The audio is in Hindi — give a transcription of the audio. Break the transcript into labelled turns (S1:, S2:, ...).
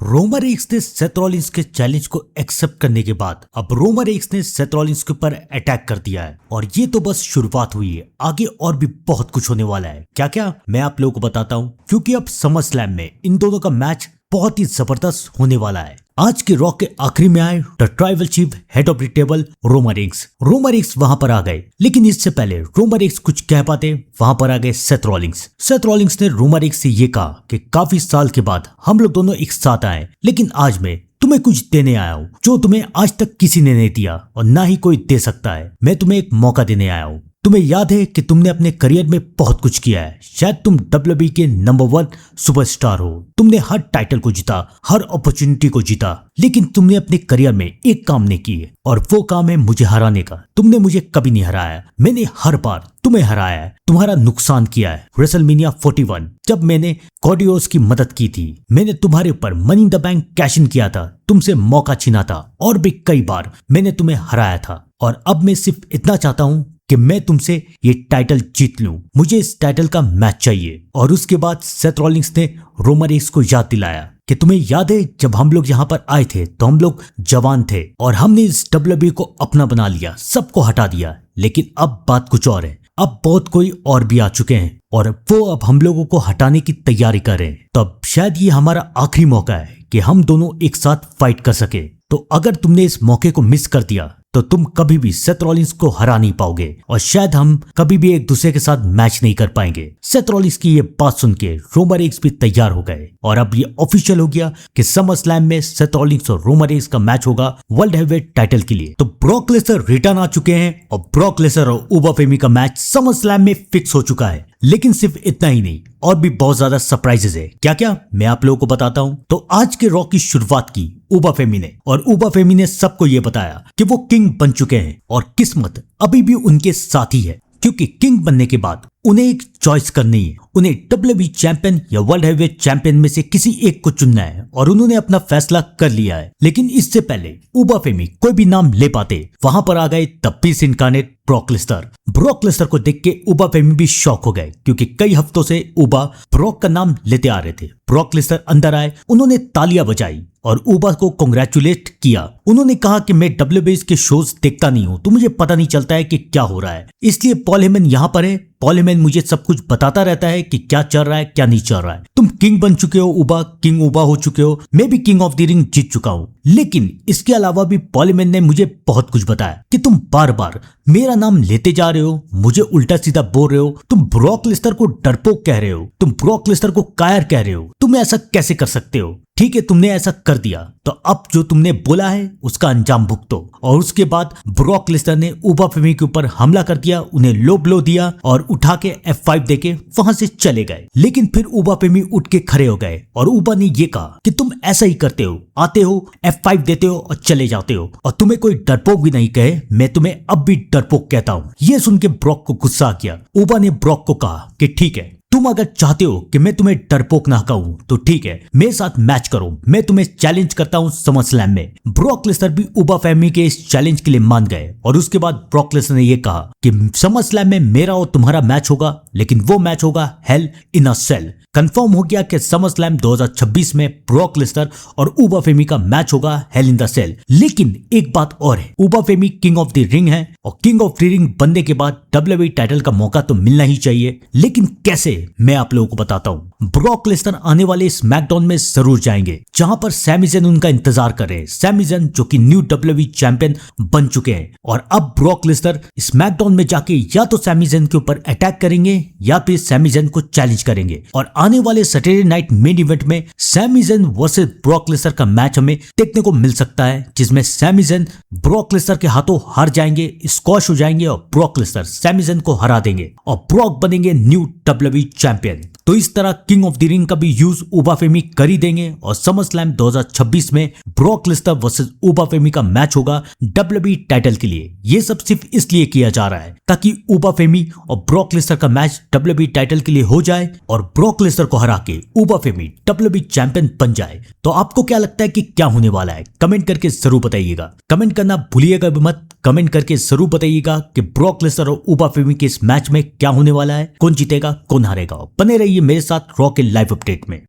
S1: रोमन रेक्स ने सेथ रॉलिंस के चैलेंज को एक्सेप्ट करने के बाद अब रोमन रेक्स ने सेथ रॉलिंस के ऊपर अटैक कर दिया है और ये तो बस शुरुआत हुई है। आगे और भी बहुत कुछ होने वाला है। क्या क्या मैं आप लोगों को बताता हूँ, क्योंकि अब समर स्लैम में इन दोनों का मैच बहुत ही जबरदस्त होने वाला है। आज के रॉ के आखिरी में आए the tribal chief head of the table Roman Reigns वहां पर आ गए, लेकिन इससे पहले रोमन रेक्स कुछ कह पाते वहां पर आ गए सेथ रॉलिंस ने रोमन रेक्स से ये कहा कि काफी साल के बाद हम लोग दोनों एक साथ आए, लेकिन आज मैं तुम्हें कुछ देने आया हूँ जो तुम्हें आज तक किसी ने नहीं दिया और ना ही कोई दे सकता है। मैं तुम्हें एक मौका देने आया हूँ। तुम्हें याद है कि तुमने अपने करियर में बहुत कुछ किया है, शायद तुम WWE के नंबर 1 सुपरस्टार हो, तुमने हर टाइटल को जीता, हर अपॉर्चुनिटी को जीता, लेकिन तुमने अपने करियर में एक काम नहीं किए और वो काम है मुझे हराने का। तुमने मुझे कभी नहीं हराया, मैंने हर बार तुम्हें हराया है, तुम्हारा नुकसान किया है। रेसलमेनिया 41 जब मैंने कॉडियोस की मदद की थी, मैंने तुम्हारे ऊपर money in the bank cash in किया था, तुमसे मौका छीना था और भी कई बार मैंने तुम्हें हराया था। और अब मैं सिर्फ इतना चाहता हूँ कि मैं तुमसे ये टाइटल जीत लूं। मुझे इस टाइटल का मैच चाहिए। और उसके बाद सेथ रॉलिंस ने रोमन रेक्स को याद दिलाया कि तुम्हें याद है जब हम लोग यहाँ पर आए थे तो हम लोग जवान थे और हमने इस WWE को अपना बना लिया, सबको हटा दिया, लेकिन अब बात कुछ और है। अब बहुत कोई और भी आ चुके हैं और वो अब हम लोगों को हटाने की तैयारी कर रहे हैं। तो अब शायद ये हमारा आखिरी मौका है कि हम दोनों एक साथ फाइट कर सके। तो अगर तुमने इस मौके को मिस कर दिया तो तुम कभी भी सेथ रॉलिंस को हरा नहीं पाओगे और शायद हम कभी भी एक दूसरे के साथ मैच नहीं कर पाएंगे। सेथ रॉलिंस की ये बात सुन के रोमन रेक्स भी तैयार हो गए और अब ये ऑफिशियल हो गया कि समर स्लैम में सेथ रॉलिंस और रोमन रेक्स का मैच होगा वर्ल्ड हेवीवेट टाइटल के लिए। तो ब्रॉक लेसनर रिटर्न आ चुके हैं और ब्रॉक लेसनर और उबा फेमी का मैच समर स्लैम में फिक्स हो चुका है। लेकिन सिर्फ इतना ही नहीं, और भी बहुत ज्यादा सरप्राइजेस है। क्या क्या मैं आप लोगों को बताता हूँ। तो आज के रॉ की शुरुआत की उबा फेमी ने, और उबा फेमी ने सबको ये बताया कि वो किंग बन चुके हैं और किस्मत अभी भी उनके साथ ही है, क्योंकि किंग बनने के बाद उन्हें एक चॉइस करनी है। उन्हें WWE चैंपियन या वर्ल्ड हेवीवेट चैंपियन में से किसी एक को चुनना है और उन्होंने अपना फैसला कर लिया है। लेकिन इससे पहले उबा फेमी कोई भी नाम ले पाते, वहां पर आ गए the beast incarnate Brock Lesnar को देख के उबा फेमी भी शॉक हो गए, क्योंकि कई हफ्तों से उबा ब्रॉक का नाम लेते आ रहे थे। ब्रॉक लेसनर अंदर आए, उन्होंने तालियां बजाई और उबा को कांग्रेचुलेट किया। उन्होंने कहा कि मैं WWE के शोज देखता नहीं हूँ, तो मुझे पता नहीं चलता है कि क्या हो रहा है, इसलिए पॉल हेमन यहाँ पर है। पॉल हेमन मुझे सब कुछ बताता रहता है कि क्या चल रहा है क्या नहीं चल रहा है। तुम किंग बन चुके हो उबा, किंग उबा हो चुके हो, मैं भी किंग ऑफ द रिंग जीत चुका हूँ। लेकिन इसके अलावा भी पॉल हेमन ने मुझे बहुत कुछ बताया कि तुम बार बार मेरा नाम लेते जा रहे हो, मुझे उल्टा सीधा बोल रहे हो, तुम ब्रॉक लेसनर को डरपोक कह रहे हो, तुम ब्रॉक लेसनर को कायर कह रहे हो, तुम ऐसा कैसे कर सकते हो। ठीक है, तुमने ऐसा कर दिया, तो अब जो तुमने बोला है उसका अंजाम भुगतो। और उसके बाद ब्रॉक लेसनर ने उबा फेमी के ऊपर हमला कर दिया, उन्हें लो ब्लो दिया और उठा के F5 देके वहां से चले गए। लेकिन फिर उबा फेमी उठ के खड़े हो गए और उबा ने ये कहा कि तुम ऐसा ही करते हो, आते हो F5 देते हो और चले जाते हो, और तुम्हें कोई डरपोक भी नहीं कहे, मैं तुम्हें अब भी डरपोक कहता हूँ। ये सुन के ब्रॉक को गुस्सा आ गया। उबा ने ब्रॉक को कहा कि ठीक है, तुम अगर चाहते हो कि मैं तुम्हें डरपोक ना कहूं तो ठीक है, मेरे साथ मैच करो, मैं तुम्हें चैलेंज करता हूं समर स्लैम में। ब्रॉक लेसनर भी उबा फैमिली के इस चैलेंज के लिए मान गए और उसके बाद ब्रॉक लेसनर ने यह कहा कि समर स्लैम में मेरा और तुम्हारा मैच होगा, लेकिन वो मैच होगा हेल इन अ सेल। कंफर्म हो गया कि समर स्लैम 2026 में ब्रॉक लेसनर और उबा फेमी का मैच होगा हेल इन द सेल। लेकिन एक बात और है, उबा फेमी किंग ऑफ द रिंग है और किंग ऑफ द रिंग बनने के बाद WWE टाइटल का मौका तो मिलना ही चाहिए। लेकिन कैसे, मैं आप लोगों को बताता हूँ। ब्रॉक लेसनर आने वाले स्मैकडाउन में जरूर जाएंगे, जहां पर सैमी ज़ैन उनका इंतजार कर रहे हैं। सैमी ज़ैन जो कि न्यू WWE चैंपियन बन चुके हैं, और अब ब्रॉक लेसनर स्मैकडाउन में जाके या तो सैमी ज़ैन के ऊपर अटैक करेंगे या फिर सैमी ज़ैन को चैलेंज करेंगे। और आने वाले सैटरडे नाइट मेन इवेंट में सैमी ज़ैन वर्सेस ब्रॉक लेसनर का मैच हमें देखने को मिल सकता है, जिसमें सैमी ज़ैन ब्रॉक लेसनर के हाथों हार जाएंगे, स्क्वॉश हो जाएंगे और ब्रॉक लेसनर सैमी ज़ैन को हरा देंगे और ब्रॉक बनेंगे न्यू WWE चैंपियन। तो इस तरह किंग ऑफ द रिंग का भी यूज उबा फेमी कर ही देंगे और समर स्लैम 2026 में ब्रॉक लेसनर वर्सेस उबा फेमी का मैच होगा WWE टाइटल के लिए। ये सब सिर्फ इसलिए किया जा रहा है ताकि उबा फेमी और ब्रॉक लेसनर का मैच WWE टाइटल के लिए हो जाए और ब्रॉक लेसनर को हरा के उबा फेमी WWE चैंपियन बन जाए। तो आपको क्या लगता है कि क्या होने वाला है, कमेंट करके जरूर बताइएगा। कमेंट करना भूलिएगा भी मत, कमेंट करके जरूर बताइएगा कि ब्रॉक लेसनर और उबा फेमी के इस मैच में क्या होने वाला है, कौन जीतेगा कौन हारेगा। बने रहिए मेरे साथ रॉ के लाइव अपडेट में।